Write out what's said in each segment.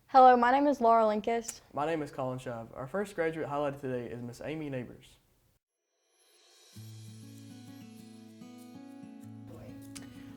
Hello, my name is Laura Linkist. My name is Colin Shove. Our first graduate highlighted today is Miss Amy Neighbors.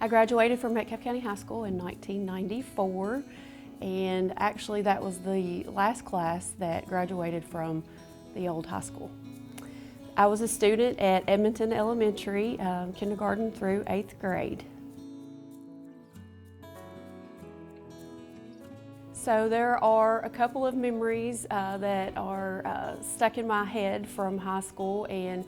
I graduated from Metcalfe County High School in 1994, and actually that was the last class that graduated from the old high school. I was a student at Edmonton Elementary, kindergarten through 8th grade. So there are a couple of memories that are stuck in my head from high school, and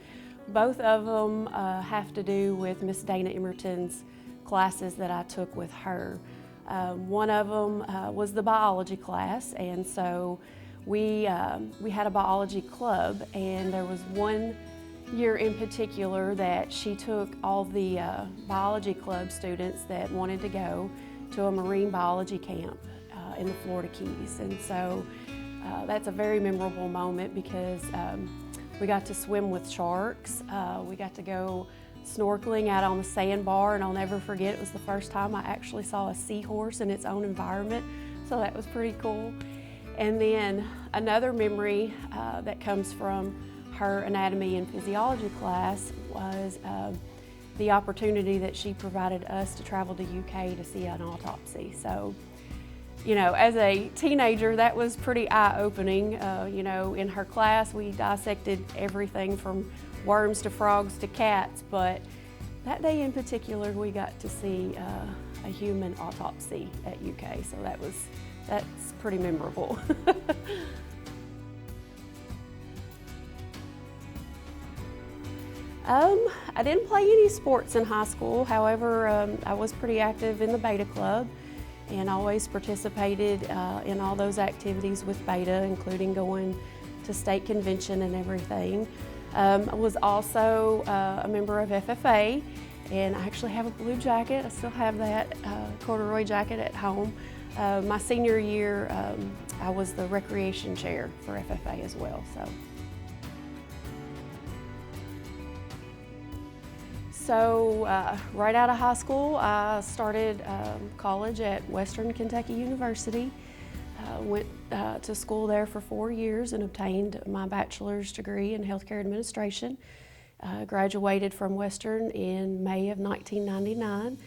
both of them have to do with Miss Dana Emerton's classes that I took with her. One of them was the biology class, and so we had a biology club, and there was one year in particular that she took all the biology club students that wanted to go to a marine biology camp in the Florida Keys. And so that's a very memorable moment because we got to swim with sharks. We got to go snorkeling out on the sandbar, and I'll never forget, it was the first time I actually saw a seahorse in its own environment, so that was pretty cool. And then another memory that comes from her anatomy and physiology class was the opportunity that she provided us to travel to UK to see an autopsy. So, you know, as a teenager, that was pretty eye-opening. You know, in her class, we dissected everything from worms to frogs to cats, but that day in particular, we got to see a human autopsy at UK, so that's pretty memorable. I didn't play any sports in high school. However, I was pretty active in the Beta Club and always participated in all those activities with Beta, including going to state convention and everything. I was also a member of FFA, and I actually have a blue jacket. I still have that corduroy jacket at home. My senior year, I was the recreation chair for FFA as well. So right out of high school, I started college at Western Kentucky University. Went to school there for 4 years and obtained my bachelor's degree in healthcare administration. Graduated from Western in May of 1999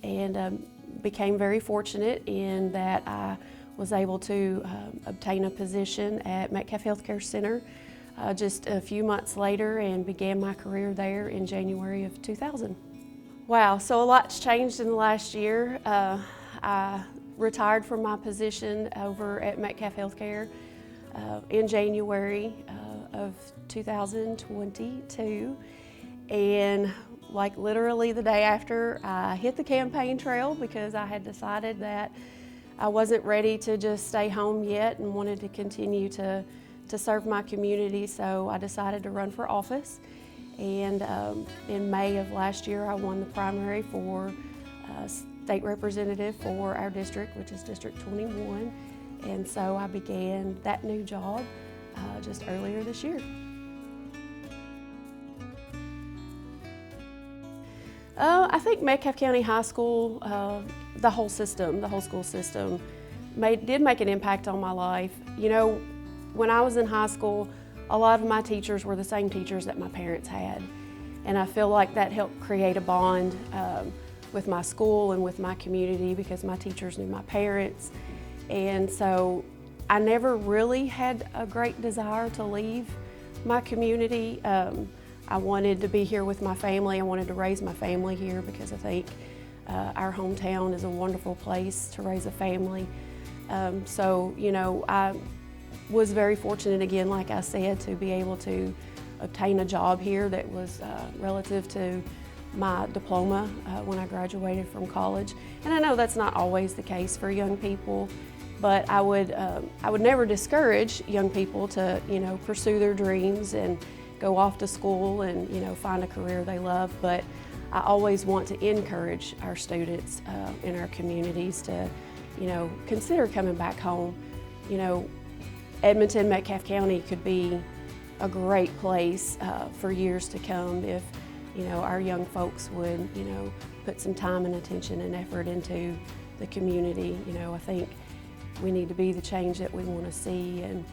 and became very fortunate in that I was able to obtain a position at Metcalfe Healthcare Center just a few months later and began my career there in January of 2000. Wow, so a lot's changed in the last year. I retired from my position over at Metcalfe Healthcare in January of 2022, and like literally the day after, I hit the campaign trail because I had decided that I wasn't ready to just stay home yet and wanted to continue to serve my community, so I decided to run for office. And in May of last year, I won the primary for state representative for our district, which is District 21. And so I began that new job just earlier this year. I think Metcalfe County High School, the whole school system, did make an impact on my life. You know, when I was in high school, a lot of my teachers were the same teachers that my parents had. And I feel like that helped create a bond with my school and with my community because my teachers knew my parents. And so I never really had a great desire to leave my community. I wanted to be here with my family. I wanted to raise my family here because I think Our hometown is a wonderful place to raise a family. So, you know, I was very fortunate, again, like I said, to be able to obtain a job here that was relative to my diploma when I graduated from college. And I know that's not always the case for young people, but I would never discourage young people to, you know, pursue their dreams and go off to school and, you know, find a career they love. But I always want to encourage our students in our communities to, you know, consider coming back home. You know, Edmonton, Metcalfe County could be a great place for years to come if, you know, our young folks would, you know, put some time and attention and effort into the community. You know, I think we need to be the change that we want to see, and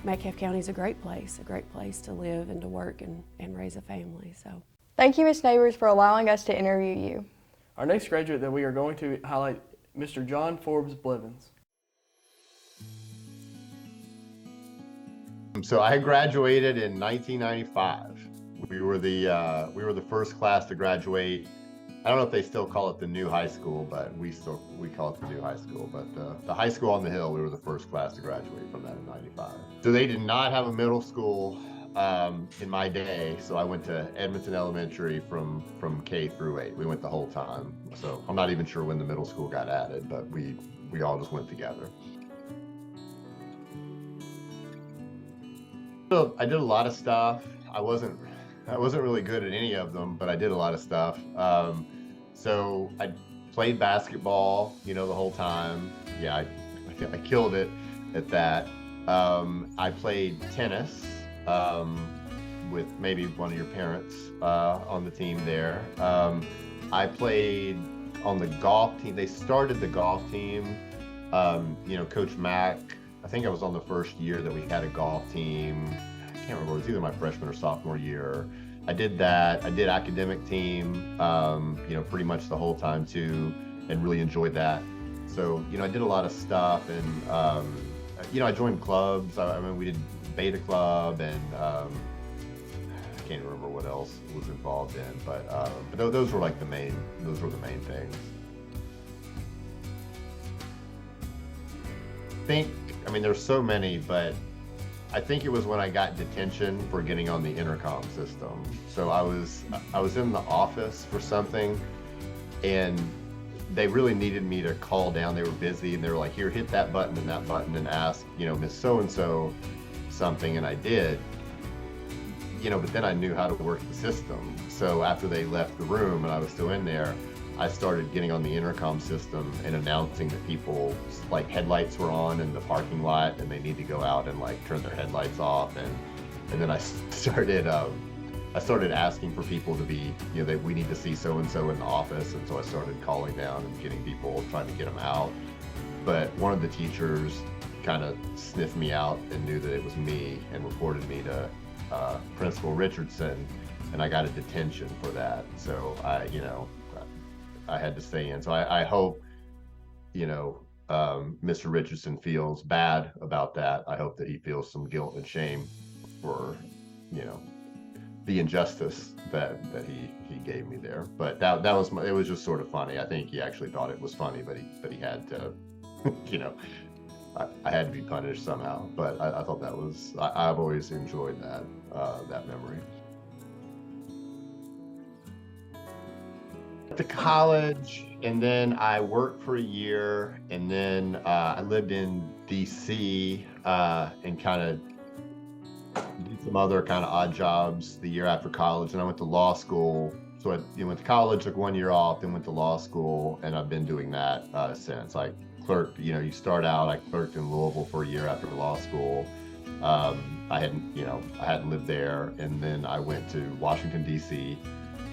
Metcalfe County is a great place to live and to work and raise a family. So, Thank you, Ms. Neighbors, for allowing us to interview you. Our next graduate that we are going to highlight, Mr. John Forbes Blevins. So I graduated in 1995. We were the first class to graduate. I don't know if they still call it the new high school, but we call it the new high school. But the high school on the hill, we were the first class to graduate from that in 95. So they did not have a middle school in my day. So I went to Edmonton Elementary from K through 8. We went the whole time. So I'm not even sure when the middle school got added, but we all just went together. So I did a lot of stuff. I wasn't really good at any of them, but I did a lot of stuff. So I played basketball, you know, the whole time. Yeah, I killed it at that. I played tennis with maybe one of your parents on the team there. I played on the golf team. They started the golf team. You know, Coach Mack, I think I was on the first year that we had a golf team. I can't remember, it was either my freshman or sophomore year. I did that. I did academic team, you know, pretty much the whole time too, and really enjoyed that. So, you know, I did a lot of stuff, and, you know, I joined clubs. I mean, we did Beta Club, and I can't remember what else was involved in, but those were like the main things. I mean, there's so many, but I think it was when I got detention for getting on the intercom system. So I was in the office for something, and they really needed me to call down. They were busy, and they were like, here, hit that button and ask, you know, Miss So-and-so something, and I did. You know, but then I knew how to work the system. So after they left the room and I was still in there, I started getting on the intercom system and announcing that people, like, headlights were on in the parking lot and they need to go out and like turn their headlights off. And then I started asking for people to be, you know, that we need to see so-and-so in the office. And so I started calling down and getting people, trying to get them out. But one of the teachers kind of sniffed me out and knew that it was me and reported me to Principal Richardson, and I got a detention for that. So I had to stay in. So I hope, you know, Mr. Richardson feels bad about that. I hope that he feels some guilt and shame for, you know, the injustice that he gave me there. But that was it was just sort of funny. I think he actually thought it was funny, but he had to, you know, I had to be punished somehow. But I thought that was, I've always enjoyed that memory. To college, and then I worked for a year, and then I lived in DC and kind of did some other kind of odd jobs the year after college, and I went to law school. So I went to college, took 1 year off, then went to law school, and I've been doing that since. I clerked, you know, you start out, I clerked in Louisville for a year after law school. I hadn't lived there, and then I went to Washington, DC,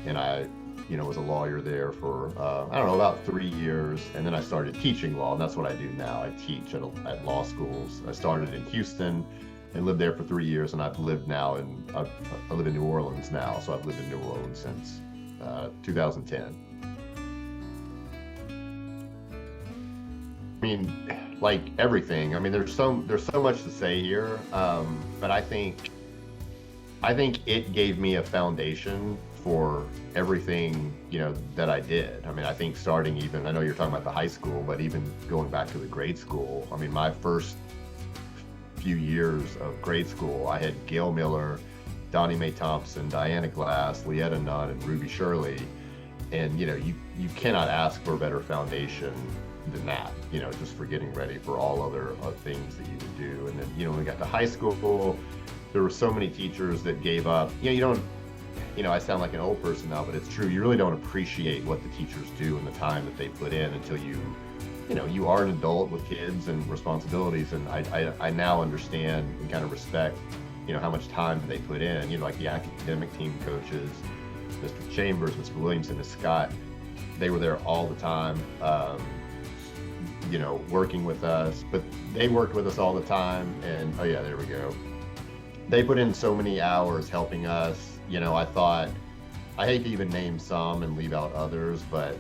and I, you know, was a lawyer there for, I don't know, about 3 years. And then I started teaching law, and that's what I do now. I teach at law schools. I started in Houston and lived there for 3 years, and I've lived now I live in New Orleans now. So I've lived in New Orleans since 2010. I mean, like everything, I mean, there's so much to say here, but I think it gave me a foundation for everything, that I did. I mean, I think starting even, I know you're talking about the high school, but even going back to the grade school, I mean, my first few years of grade school, I had Gail Miller, Donnie Mae Thompson, Diana Glass, Leetta Nunn, and Ruby Shirley. And, you cannot ask for a better foundation than that, just for getting ready for all other things that you would do. And then, when we got to high school, there were so many teachers that gave up. You don't, I sound like an old person now, but it's true. You really don't appreciate what the teachers do and the time that they put in until you are an adult with kids and responsibilities. And I now understand and kind of respect, how much time they put in, like the academic team coaches, Mr. Chambers, Mr. Williamson, Ms. Scott, they were there all the time, working with us, but they worked with us all the time. And oh yeah, there we go. They put in so many hours helping us. I hate to even name some and leave out others, but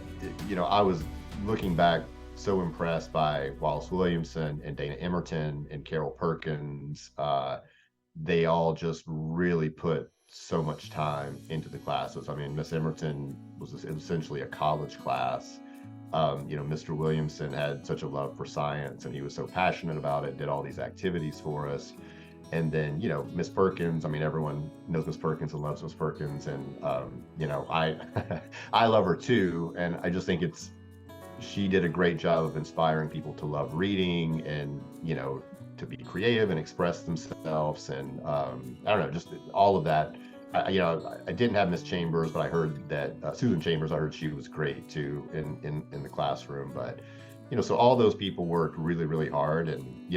I was looking back so impressed by Wallace Williamson and Dana Emerton and Carol Perkins. They all just really put so much time into the classes. I mean, Miss Emerton was essentially a college class. Mr. Williamson had such a love for science and he was so passionate about it, did all these activities for us. And then, Miss Perkins, I mean, everyone knows Miss Perkins and loves Miss Perkins. And, I, I love her too. And I just think she did a great job of inspiring people to love reading and, to be creative and express themselves. And, I don't know, just all of that. I didn't have Miss Chambers, but I heard that Susan Chambers, I heard she was great too in the classroom. But, so all those people worked really, really hard. And,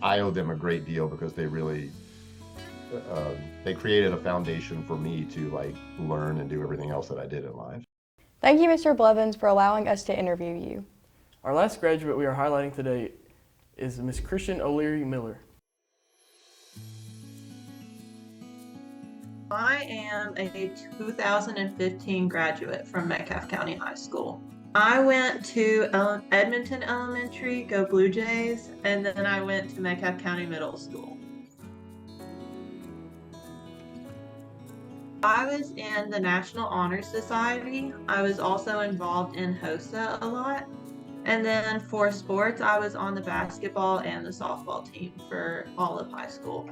I owe them a great deal because they really, they created a foundation for me to learn and do everything else that I did in life. Thank you, Mr. Blevins, for allowing us to interview you. Our last graduate we are highlighting today is Miss Christian O'Leary Miller. I am a 2015 graduate from Metcalfe County High School. I went to Edmonton Elementary, go Blue Jays, and then I went to Metcalfe County Middle School. I was in the National Honor Society. I was also involved in HOSA a lot. And then for sports, I was on the basketball and the softball team for all of high school.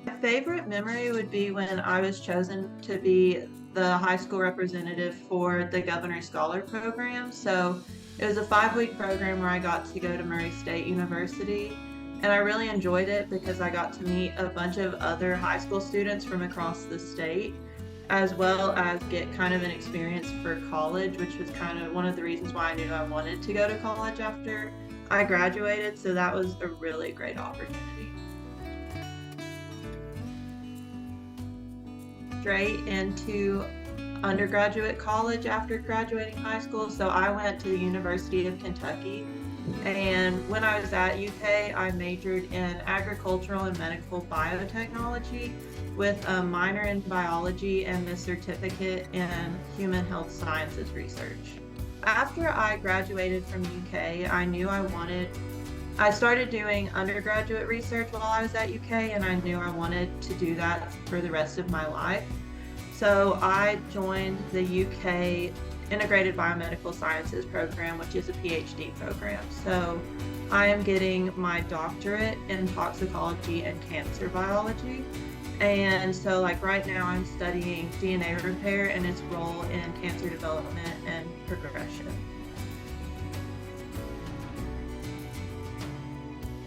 My favorite memory would be when I was chosen to be the high school representative for the Governor's Scholar Program. So it was a 5-week program where I got to go to Murray State University. And I really enjoyed it because I got to meet a bunch of other high school students from across the state, as well as get kind of an experience for college, which was kind of one of the reasons why I knew I wanted to go to college after I graduated. So that was a really great opportunity. Straight into undergraduate college after graduating high school. So I went to the University of Kentucky. And when I was at UK, I majored in agricultural and medical biotechnology with a minor in biology and a certificate in human health sciences research. After I graduated from UK, I knew I started doing undergraduate research while I was at UK, and I knew I wanted to do that for the rest of my life. So I joined the UK Integrated Biomedical Sciences program, which is a PhD program. So I am getting my doctorate in toxicology and cancer biology. And so right now I'm studying DNA repair and its role in cancer development and progression.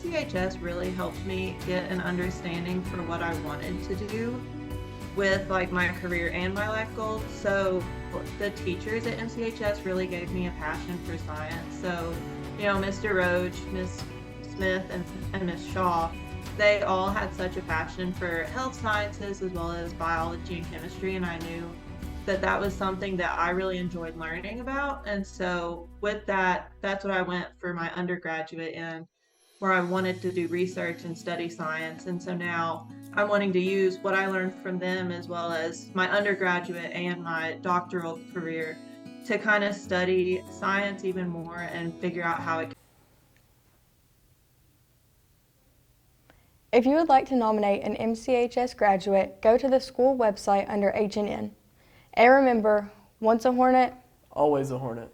CHS really helped me get an understanding for what I wanted to do with my career and my life goals. So the teachers at MCHS really gave me a passion for science. So, Mr. Roach, Miss Smith, and Miss Shaw, they all had such a passion for health sciences as well as biology and chemistry, and I knew that was something that I really enjoyed learning about. And so with that, that's what I went for my undergraduate in, where I wanted to do research and study science. And so now I'm wanting to use what I learned from them as well as my undergraduate and my doctoral career to kind of study science even more and figure out how it. If you would like to nominate an MCHS graduate, go to the school website under H&N. And remember, once a Hornet, Always a Hornet.